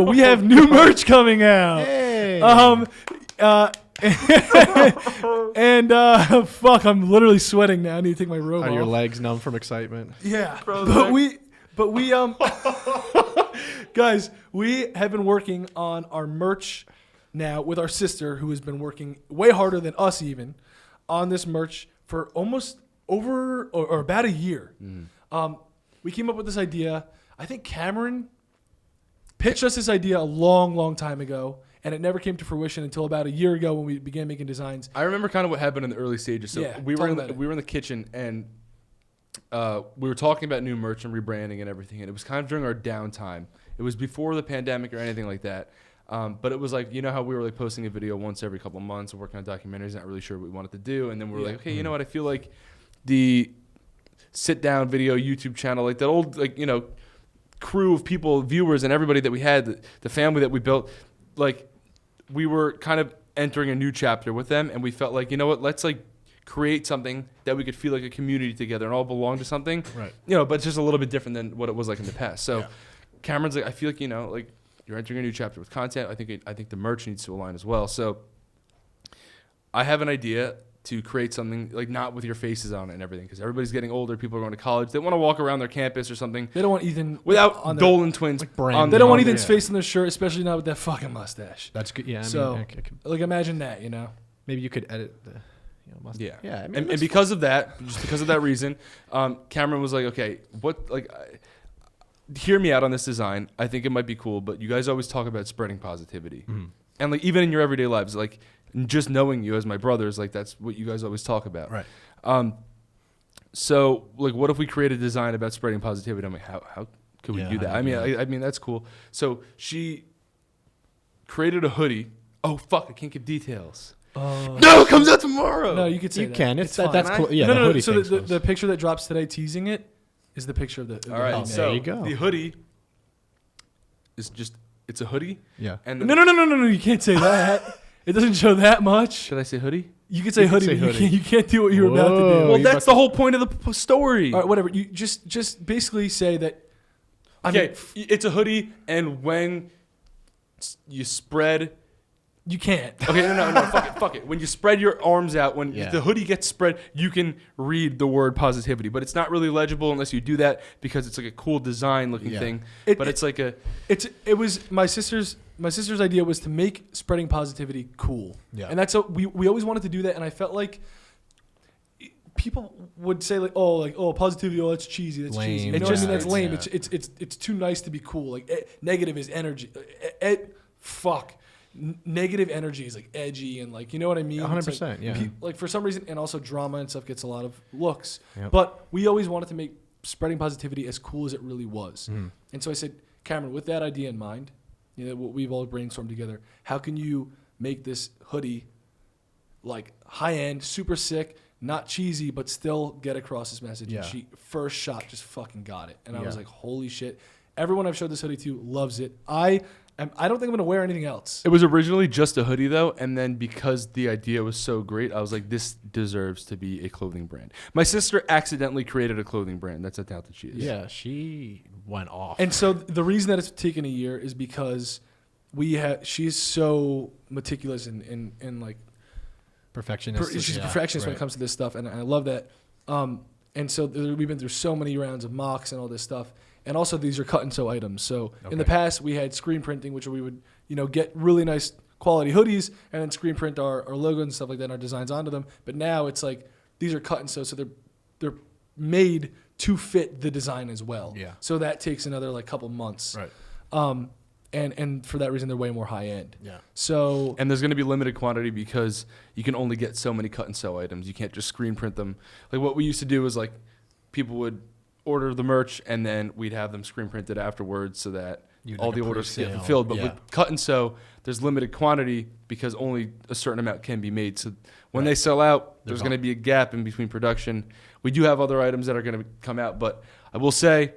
We have new merch coming out. Hey. And fuck, I'm literally sweating now. I need to take my robe Are off. your legs numb from excitement? Yeah, but we guys, we have been working on our merch now with our sister, who has been working way harder than us even on this merch for almost over or about a year. We came up with this idea. I think Cameron pitched us this idea a long, long time ago, and it never came to fruition until about a year ago when we began making designs. I remember kind of what happened in the early stages. So Yeah, we were talk in the kitchen, and we were talking about new merch and rebranding and everything. And it was kind of during our downtime. It was before the pandemic or anything like that. But it was like, you know how we were like posting a video once every couple of months and working on documentaries, not really sure what we wanted to do. And then we were like, okay, you know what? I feel like the sit down video YouTube channel, like that old, like, you know, crew of people, viewers and everybody that we had, the family that we built, like we were kind of entering a new chapter with them. And we felt like, you know what, let's like create something that we could feel like a community together and all belong to something, Right. you know, but it's just a little bit different than what it was like in the past. So Cameron's like, I feel like, you know, like you're entering a new chapter with content. I think the merch needs to align as well. So I have an idea to create something like not with your faces on it and everything, because everybody's getting older. People are going to college. They want to walk around their campus or something. They don't want Ethan Without on their, Dolan twins. Like brand on They don't want on Ethan's there. face on their shirt, especially not with that fucking mustache. That's good. Yeah. I So, mean, like, imagine that, you know. maybe you could edit the. Mustache. Yeah. Yeah. I mean, And that's because of that, just because of that reason, Cameron was like, okay, hear me out on this design. I think it might be cool, but you guys always talk about spreading positivity. And like even in your everyday lives, like just knowing you as my brothers, like that's what you guys always talk about. Right. So like, what if we create a design about spreading positivity? I'm like, how could we do that? I mean, that's cool. So she created a hoodie. Oh fuck, I can't give details. No, it comes out tomorrow. No, you could say You that. can. It's That's fine. cool. Yeah. no, the no, hoodie so thing's close. the picture that drops today teasing it is the picture of the All right, hoodie. so there you go. the hoodie is just, it's a hoodie. Yeah. And No, you can't say that. It doesn't show that much. Should I say hoodie? You could say You could hoodie, say but hoodie. you can't do what you were about to do. Whoa. Well, you that's must- the whole point of the story. All right, whatever. You just basically say that. Okay, it's a hoodie, and when you spread, You can't. okay, no, fuck it. When you spread your arms out, when Yeah. the hoodie gets spread, you can read the word positivity, but it's not really legible unless you do that because it's like a cool design looking thing. But it's like a It was my sister's idea was to make spreading positivity cool. Yeah. And that's we always wanted to do that, and I felt like people would say like positivity, that's cheesy, that's cheesy. You Lame. know what I mean? That's Yeah. lame. It's too nice to be cool. Like negative is energy. Negative energy is like edgy and like, you know what I mean? 100%, Like, yeah. like for some reason, and also drama and stuff gets a lot of looks. Yep. But we always wanted to make spreading positivity as cool as it really was. And so I said, Cameron, with that idea in mind, you know, what we've all brainstormed together, how can you make this hoodie like high end, super sick, not cheesy, but still get across this message? Yeah. And she first shot just fucking got it. And I was Yeah. like, holy shit. Everyone I've showed this hoodie to loves it. I don't think I'm gonna wear anything else. It was originally just a hoodie though, and then because the idea was so great, I was like, this deserves to be a clothing brand. My sister accidentally created a clothing brand. That's how talented she is. Yeah. She went off. And so the reason that it's taken a year is because she's so meticulous and like Perfectionist. she's a perfectionist when it comes to this stuff, and I love that. And so we've been through so many rounds of mocks and all this stuff, and also these are cut and sew items. So in the Okay. past we had screen printing, which we would get really nice quality hoodies and then screen print our logos and stuff like that, and our designs onto them. But now it's like these are cut and sew, so they're made to fit the design as well. Yeah. So that takes another like couple months. Right. And for that reason, they're way more high end. Yeah. So And there's going to be limited quantity because you can only get so many cut and sew items. You can't just screen print them. Like what we used to do is like people would order the merch and then we'd have them screen printed afterwards so that You'd all like the a orders get pre-sale. fulfilled. But Yeah. with cut and sew, there's limited quantity because only a certain amount can be made. So when they sell out, there's going to be a gap in between production. We do have other items that are going to come out, but I will say,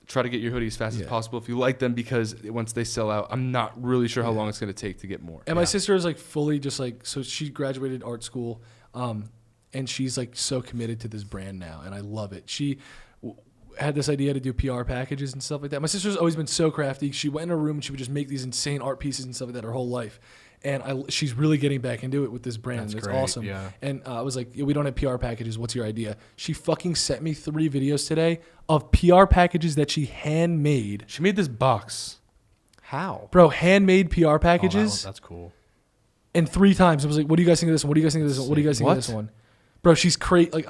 try to get your hoodie as fast as possible if you like them, because once they sell out, I'm not really sure how long it's going to take to get more. And my sister is like fully just like, so she graduated art school, and she's like so committed to this brand now, and I love it. had this idea to do PR packages and stuff like that. My sister's always been so crafty. She went in her room and she would just make these insane art pieces and stuff like that her whole life. And she's really getting back into it with this brand. It's great, awesome. yeah. And I was like, we don't have PR packages. What's your idea? She fucking sent me 3 videos today of PR packages that she handmade. She made this box. How? Bro, handmade PR packages. That's cool. And 3 times I was like, what do you guys think of this one? What do you guys think of this one? What do you guys think of this one? Bro, she's crazy. Like,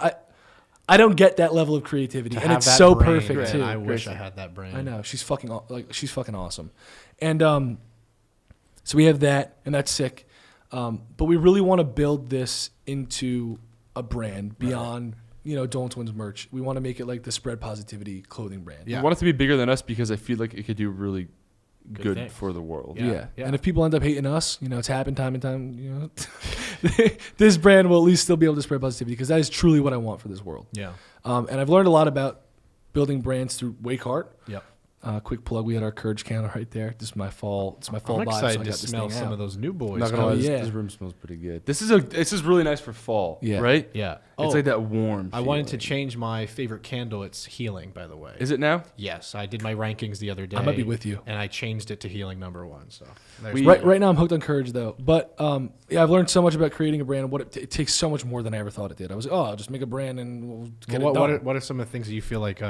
I don't get that level of creativity. And it's so perfect, too. I wish I had that brain. I know. She's fucking awesome. And so we have that, and that's sick. But we really want to build this into a brand beyond, Dolan Twins merch. We want to make it like the Spread Positivity clothing brand. Yeah. I want it to be bigger than us because I feel like it could do really good things. for the world. Yeah. And if people end up hating us, it's happened time and time, this brand will at least still be able to spread positivity because that is truly what I want for this world. Yeah. And I've learned a lot about building brands through Wake Heart. Yep. Quick plug: we had our Courage counter right there. This is my fall. It's my fall I'm vibe. excited So I to got this smell thing some out. of those new boys. Not gonna lie, this room smells pretty good. This is really nice for fall. Yeah. Right? Yeah. It's like that warm. I wanted to feeling. change my favorite candle. It's Healing, by the way. Is it now? Yes, I did my rankings the other day. I might be with you. And I changed it to Healing #1. So Right now I'm hooked on Courage though. But I've learned so much about creating a brand and what it takes so much more than I ever thought it did. I was like, I'll just make a brand and we'll get it done. What are some of the things that you feel like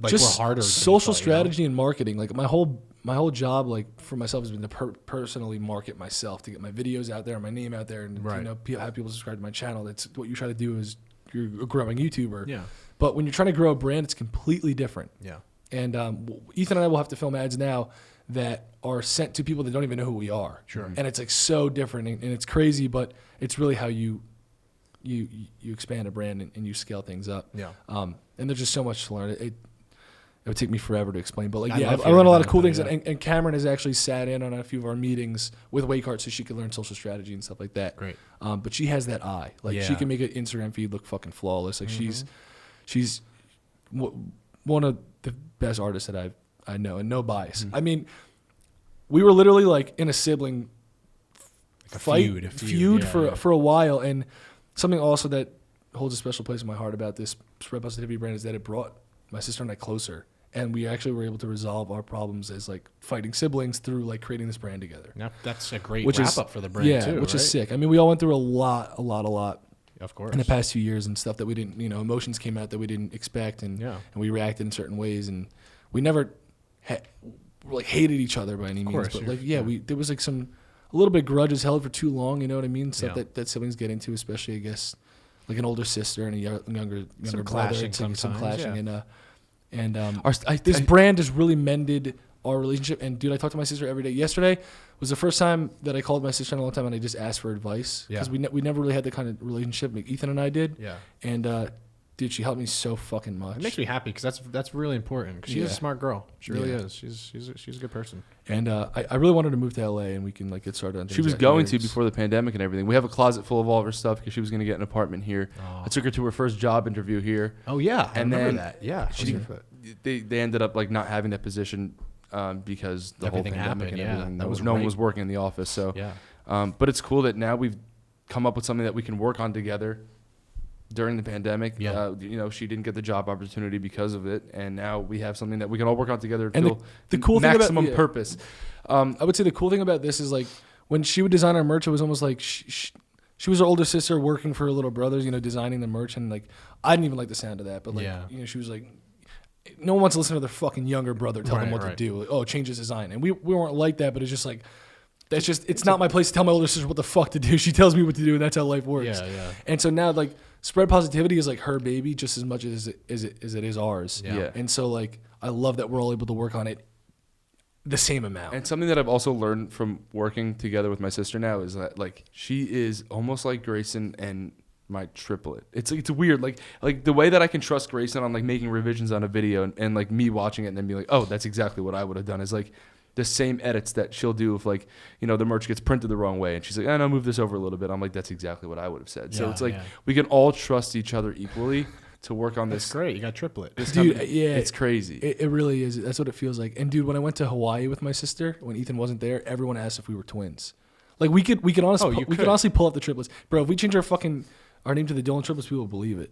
just were harder? Social strategy and marketing. Like my whole job, like for myself, has been to personally market myself, to get my videos out there, my name out there, and have people subscribe to my channel. That's what you try to do as you're a growing YouTuber. Yeah. But when you're trying to grow a brand, it's completely different. Yeah. And Ethan and I will have to film ads now that are sent to people that don't even know who we are. Sure. And it's like so different, and it's crazy, but it's really how you expand a brand and you scale things up. Yeah. And there's just so much to learn. It would take me forever to explain, but I I've hearing learned a lot about of cool it, things, yeah. and Cameron has actually sat in on a few of our meetings with Waycart so she could learn social strategy and stuff like that. Great. But she has that eye, like she Yeah. can make an Instagram feed look fucking flawless. Like she's one of the best artists that I know, and no bias. I mean, we were literally like in a sibling feud for a while, and something also that holds a special place in my heart about this Spread Positivity brand is that it brought my sister and I closer, and we actually were able to resolve our problems as like fighting siblings through like creating this brand together. Now, that's a great Which wrap is up for the brand too. which right? is sick. I mean, we all went through a lot Of course. in the past few years and stuff that we didn't, emotions came out that we didn't expect, and we reacted in certain ways, and we never hated each other by any means, but there was like a little bit grudges held for too long, you know what I mean? Stuff that siblings get into, especially I guess like an older sister and a younger brother. Clashing It's like some clashing, and This this brand has really mended our relationship. And dude, I talk to my sister every day. Yesterday was the first time that I called my sister in a long time, and I just asked for advice because we never really had the kind of relationship like Ethan and I did. Yeah. And dude, she helped me so fucking much. It makes me happy because that's really important. Because she's a smart girl. She really is. She's a good person. And I really wanted to move to LA, and we can like get started on things. She was at going yours. to before the pandemic and everything. We have a closet full of all of her stuff because she was going to get an apartment here. I took her to her first job interview here. Oh yeah, I and remember then that. Yeah, they ended up like not having that position because the Everything whole pandemic happened, and yeah. everything. That was No one right. was working in the office. So yeah. But it's cool that now we've come up with something that we can work on together during the pandemic. Yeah. She didn't get the job opportunity because of it, and now we have something that we can all work on together to And feel the cool thing about- maximum yeah. purpose. I would say the cool thing about this is like when she would design our merch, it was almost like she was her older sister working for her little brothers, designing the merch, and like I didn't even like the sound of that, but like she was like, no one wants to listen to their fucking younger brother tell them what to do. Like, oh, change this design, and we weren't like that, but it's just like it's not my place to tell my older sister what the fuck to do. She tells me what to do, and that's how life works. Yeah. And so now like Spread Positivity is like her baby just as much as it is ours. Yeah. And so like I love that we're all able to work on it the same amount. And something that I've also learned from working together with my sister now is that like she is almost like Grayson and my triplet. It's weird. Like the way that I can trust Grayson on like making revisions on a video and like me watching it and then be like, oh, that's exactly what I would have done, is like the same edits that she'll do if like, the merch gets printed the wrong way. And she's like, no, move this over a little bit. I'm like, that's exactly what I would have said. So it's like we can all trust each other equally to work on this. That's great. You got triplet. Dude, yeah. It's crazy. It really is. That's what it feels like. And dude, when I went to Hawaii with my sister, when Ethan wasn't there, everyone asked if we were twins. Like we could honestly pull up the triplets. Bro, if we change our name to the Dolan triplets, people will believe it.